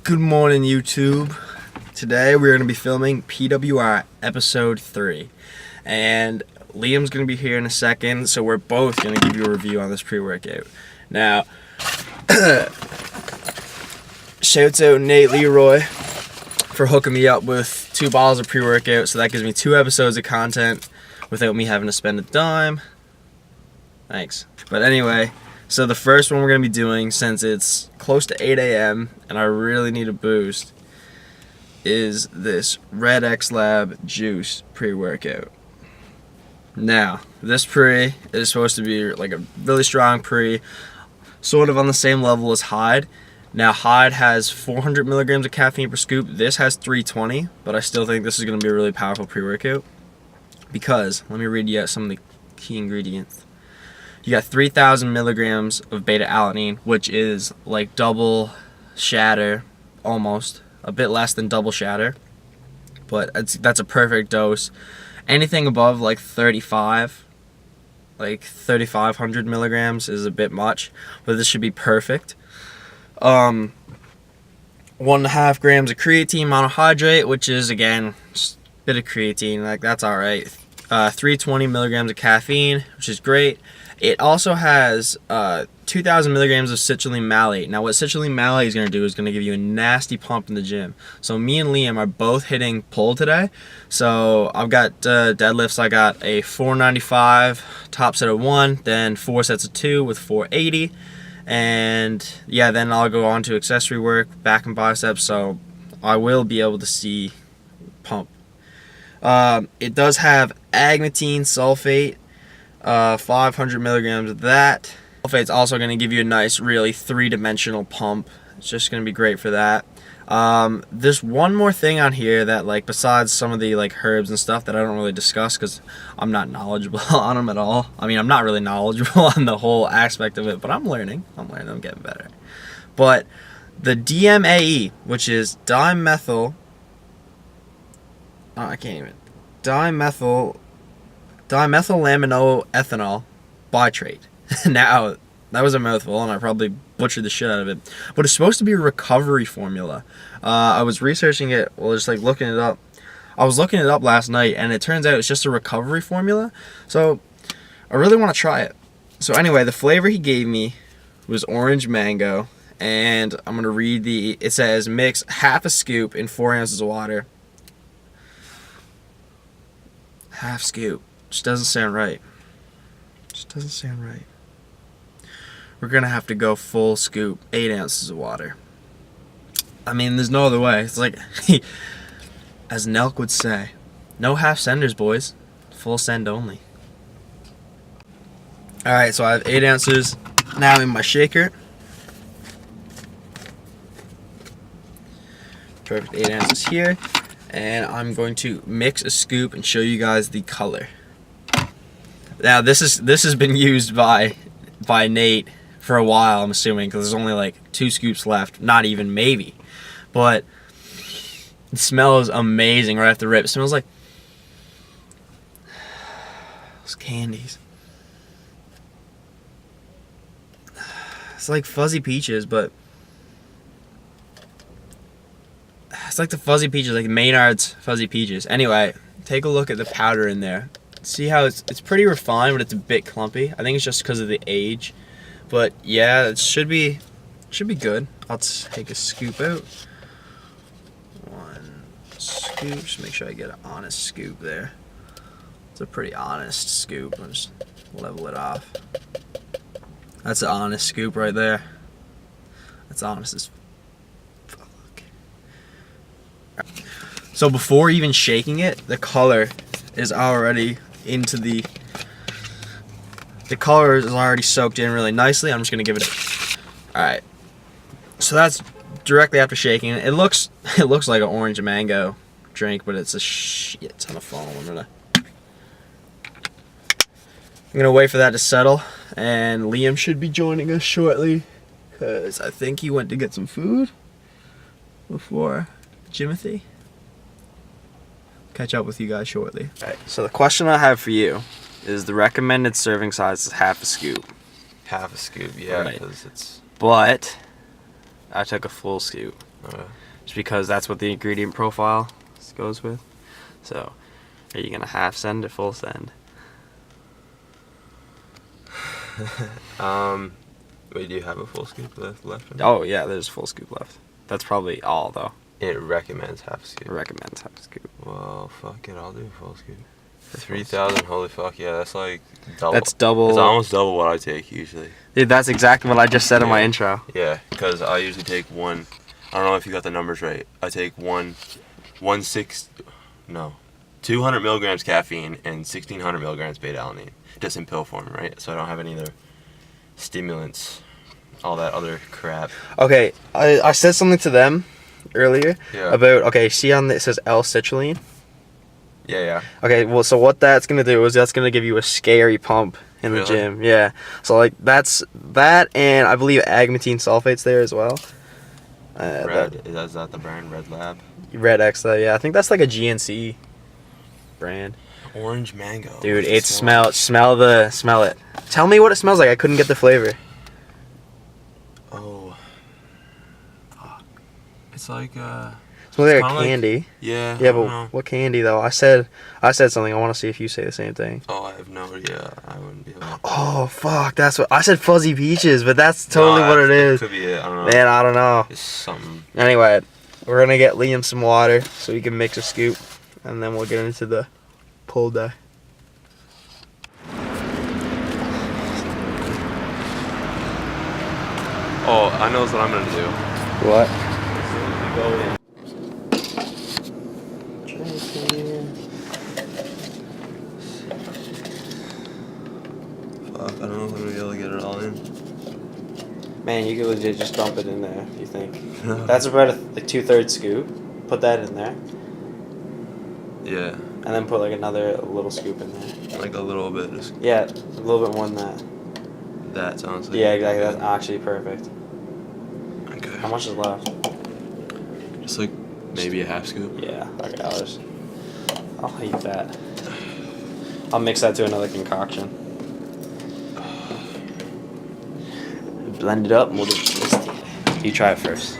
Good morning, YouTube. Today we're going to be filming PWR episode 3, and Liam's going to be here in a second, so we're both going to give you a review on this pre-workout. Now, shouts out Nate Leroy for hooking me up with 2 bottles of pre-workout, so that gives me 2 episodes of content without me having to spend a dime. Thanks. But anyway, so the first one we're going to be doing, since it's close to 8 a.m. and I really need a boost, is this Red X Lab Juice pre-workout. Now, this pre is supposed to be like a really strong pre, sort of on the same level as Hyde. Now, Hyde has 400 milligrams of caffeine per scoop. This has 320, but I still think this is going to be a really powerful pre-workout because, let me read you out some of the key ingredients. You got 3,000 milligrams of beta-alanine, which is like double shatter, almost. A bit less than double shatter. But that's a perfect dose. Anything above like 3,500 milligrams is a bit much. But this should be perfect. 1.5 grams of creatine monohydrate, which is, again, just a bit of creatine. Like, that's alright. 320 milligrams of caffeine, which is great. It also has 2,000 milligrams of citrulline malate. Now, what citrulline malate is going to do is going to give you a nasty pump in the gym. So me and Liam are both hitting pull today. So I've got deadlifts. I got a 495 top set of 1, then 4 sets of 2 with 480. And yeah, then I'll go on to accessory work, back and biceps. So I will be able to see pump. It does have agmatine sulfate. 500 milligrams of that. Sulfate's also going to give you a nice, really 3-dimensional pump. It's just going to be great for that. There's one more thing on here that, like, besides some of the like herbs and stuff that I don't really discuss because I'm not knowledgeable on them at all. I mean, I'm not really knowledgeable on the whole aspect of it, but I'm learning. I'm getting better. But the DMAE, which is dimethylaminoethanol bitrate. Now, that was a mouthful, and I probably butchered the shit out of it. But it's supposed to be a recovery formula. I was researching it, just like looking it up. I was looking it up last night, and it turns out it's just a recovery formula. So, I really want to try it. So anyway, the flavor he gave me was orange mango. And I'm going to read it says, mix half a scoop in 4 ounces of water. Half scoop. Just doesn't sound right. We're gonna have to go full scoop, 8 ounces of water. I mean, there's no other way. It's like, as Nelk would say, no half senders, boys. Full send only. Alright, so I have 8 ounces now in my shaker. Perfect, 8 ounces here. And I'm going to mix a scoop and show you guys the color. Now, this has been used by Nate for a while, I'm assuming, because there's only like 2 scoops left. Not even, maybe. But it smells amazing right off the rip. It smells like those candies. It's like fuzzy peaches, but it's like the fuzzy peaches, like Maynard's fuzzy peaches. Anyway, take a look at the powder in there. See how it's pretty refined, but it's a bit clumpy. I think it's just because of the age. But yeah, it should be good. I'll take a scoop out. 1 scoop. Just make sure I get an honest scoop there. It's a pretty honest scoop. I'll just level it off. That's an honest scoop right there. That's honest as fuck. So before even shaking it, the color is already into the color is already soaked in really nicely. I'm just gonna give it a alright. So that's directly after shaking it. It looks like an orange mango drink, but it's a shit ton of foam. I'm gonna wait for that to settle, and Liam should be joining us shortly because I think he went to get some food before Jimothy. Catch up with you guys shortly. Alright, so the question I have for you is the recommended serving size is half a scoop. Half a scoop, yeah, because it's but I took a full scoop. Okay. Just because that's what the ingredient profile goes with. So, are you gonna half send or full send? Wait, do you have a full scoop left? Oh yeah, there's a full scoop left. That's probably all though. It recommends half a scoop. It recommends half a scoop. Well, fuck it, I'll do a full scoop. 3,000, holy fuck, yeah, that's like double. That's double. It's almost double what I take usually. Dude, that's exactly what I just said in my intro. Yeah, because I usually take one. I don't know if you got the numbers right. I take 200 milligrams caffeine and 1,600 milligrams beta-alanine, just in pill form, right? So I don't have any other stimulants, all that other crap. Okay, I said something to them earlier about, okay, see on it says L-citrulline? Yeah. Okay, well, so what that's going to do is that's going to give you a scary pump in the gym. Yeah. So, like, that's that, and I believe agmatine sulfate's there as well. Is that the brand? Red Lab? Red X, yeah. I think that's like a GNC brand. Orange mango. Dude, it smell it. Tell me what it smells like. I couldn't get the flavor. Oh. Fuck. It's like smells like a candy. Like, yeah. Yeah, but what candy though? I said something. I want to see if you say the same thing. Oh, I have no idea. I wouldn't be able to. Oh fuck, that's what I said. Fuzzy peaches, but that's totally what it is. Could be it. I don't know. Man, I don't know. It's something. Anyway, we're gonna get Liam some water so he can mix a scoop, and then we'll get into the pull day. Oh, I know what I'm gonna do. What? Go in. Fuck, I don't know if I'm gonna be able to get it all in. Man, you could legit just dump it in there if you think. That's about a 2/3 scoop. Put that in there. Yeah. And then put like another little scoop in there. Like a little bit. Just Yeah, a little bit more than that. that sounds like. Yeah, exactly. That's actually perfect. Okay. How much is left? Just like maybe a half scoop. Yeah, okay, I'll eat that. I'll mix that to another concoction. Blend it up and we'll do this. You try it first.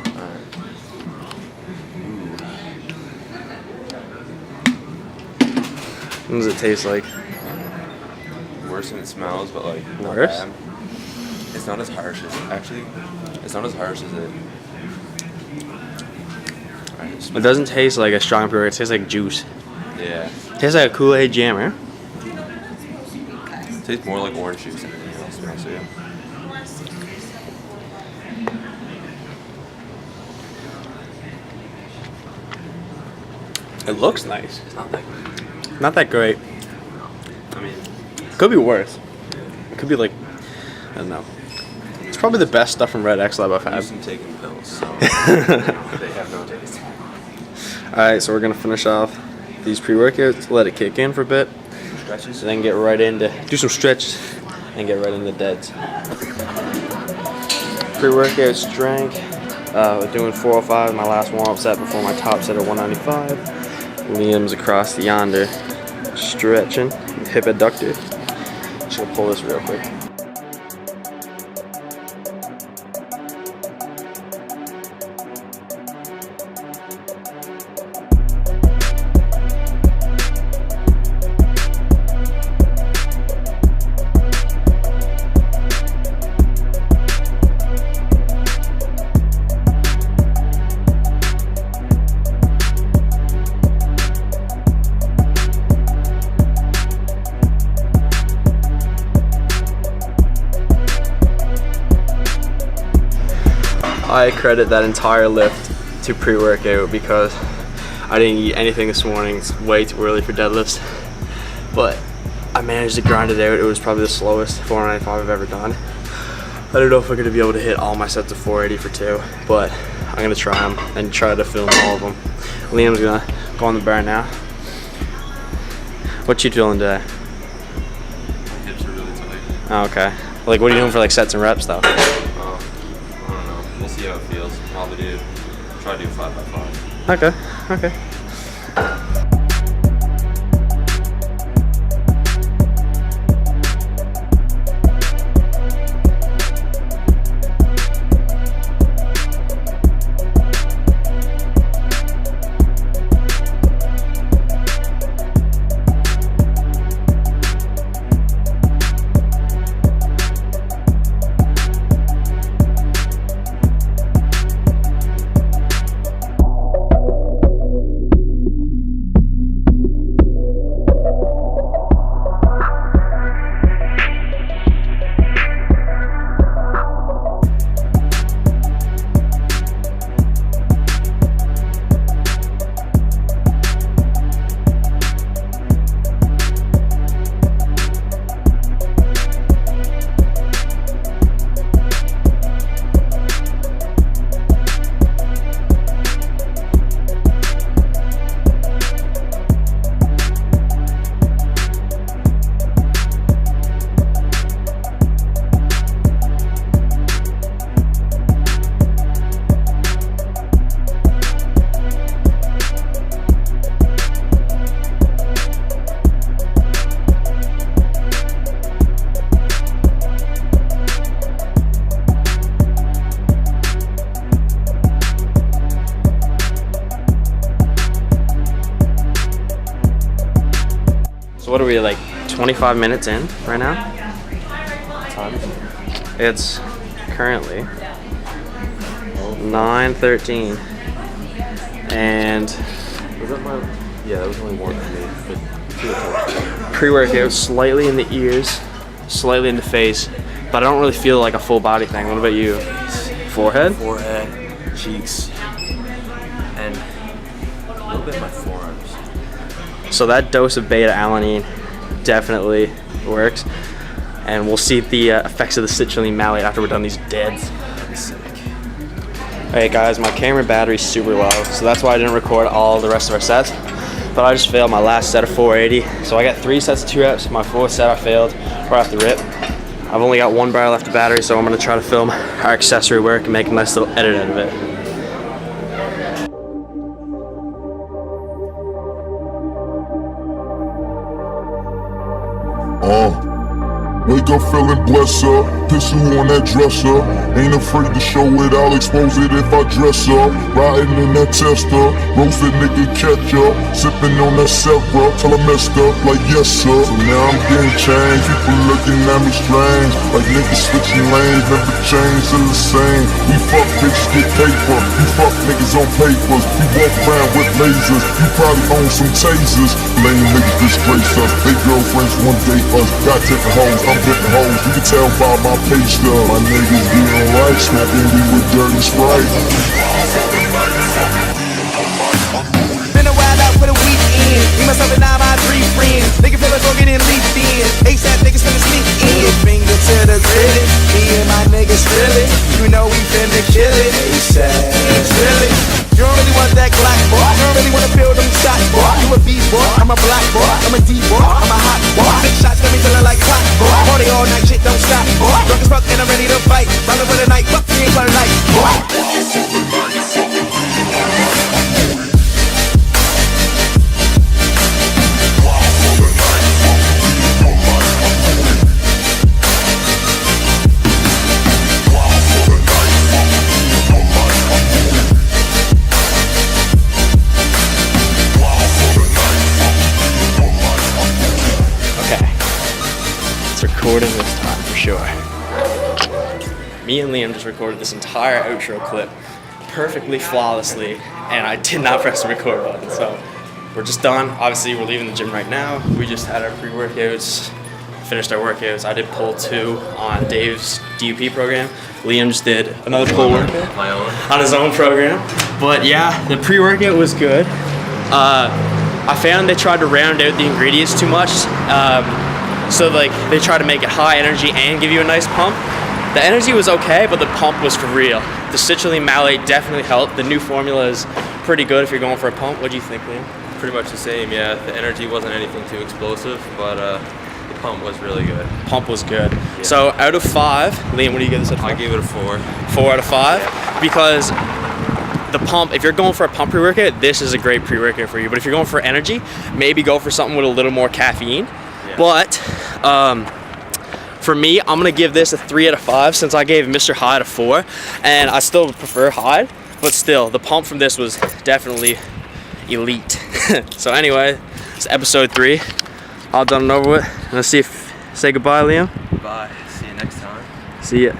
What does it taste like? Worse than it smells, but like not worse. Bad. It's not as harsh as It's not as harsh as it. It doesn't taste like a strong brewer. It tastes like juice. Yeah. It tastes like a Kool-Aid jammer. It tastes more like orange juice than anything else. To be honest with you. It looks nice. It's not that good. Not that great. I mean, Could be worse. It could be like, I don't know. It's probably the best stuff from Red X Lab I've I'm had. used to taking pills, so they have no taste. Alright, so we're going to finish off these pre-workouts, let it kick in for a bit, Stretches. and then get right into, do some stretches, and get right into deads. Pre-workouts drank, doing 405, my last warm-up set before my top set at 195. Liam's across yonder, stretching, hip adductor. Just gonna pull this real quick. I credit that entire lift to pre-workout because I didn't eat anything this morning. It's way too early for deadlifts, but I managed to grind it out. It was probably the slowest 495 I've ever done. I don't know if I'm going to be able to hit all my sets of 480 for 2, but I'm going to try them and try to film all of them. Liam's going to go on the bar now. What you doing today? My hips are really tight. Oh, okay. Like, what are you doing for like sets and reps though? I don't know. We'll see how it feels. I'll try to do 5x5. Okay. So what are we, like 25 minutes in right now? It's currently 9:13, and Was that my? Yeah, that was only one for me. But pre-workout slightly in the ears, slightly in the face, but I don't really feel like a full body thing. What about you? Forehead? forehead, cheeks, and a little bit of my forearms. So that dose of beta-alanine definitely works, and we'll see the effects of the citrulline malate after we're done these deads. Alright guys, my camera battery's super low, so that's why I didn't record all the rest of our sets. But I just failed my last set of 480. So I got 3 sets of 2 reps. My 4th set I failed right off the rip. I've only got 1 bar left of battery, so I'm gonna try to film our accessory work and make a nice little edit out of it. Wake up feeling blessed up, pistol on that dresser. Ain't afraid to show it, I'll expose it if I dress up. Riding in that tester, roasted nigga catch up. Sipping on that Sevra, till I messed up like yes sir. So now I'm getting changed, people looking at me strange. Like niggas switching lanes, never change, still the same. We fuck bitches, get paper, you fuck niggas on papers. You walk around with lasers, you probably own some tasers. Lame niggas disgrace us, they girlfriends one day us. Got different hoes, I'm different hoes, you can tell by my page stub. My niggas getting right, smoking weed with dirty Sprite. Been a while out for the weekend. Me, myself, and now my 3 friends. Nigga feel like getting leaked in. ASAP niggas finna sneak in. Finger to the grilling. Me and my niggas feeling. You know we finna kill it. ASAP. Really? You don't really want that Glock, boy. You don't really wanna feel them shots, boy. You a V boy, I'm a black boy. I'm a D boy, I'm a hot boy. Big shots got me feeling like clock, boy. Party all night, shit don't stop, boy. Drunk as fuck and I'm ready to fight. Rollin' for the night, fuck me ain't for the night, boy. Recording this time for sure. Me and Liam just recorded this entire outro clip perfectly flawlessly, and I did not press the record button. So we're just done. Obviously, we're leaving the gym right now. We just had our pre-workouts, finished our workouts. I did pull 2 on Dave's DUP program. Liam just did another pull workout My own. on his own program. But yeah, the pre-workout was good. I found they tried to round out the ingredients too much. So like they try to make it high energy and give you a nice pump. The energy was okay, but the pump was for real. The citrulline malate definitely helped. The new formula is pretty good if you're going for a pump. What do you think, Liam? Pretty much the same, yeah. The energy wasn't anything too explosive, but the pump was really good. Pump was good. Yeah. So out of 5, Liam, what do you give this? I gave it a 4. 4 out of 5, Yeah. because the pump, if you're going for a pump pre-workout, this is a great pre-workout for you. But if you're going for energy, maybe go for something with a little more caffeine. Yeah. But for me, I'm gonna give this a 3 out of 5 since I gave Mr. Hyde a 4, and I still prefer Hyde, but still, the pump from this was definitely elite. So anyway, it's episode 3, all done and over with. Let's say goodbye, Liam. Bye. See you next time. See ya.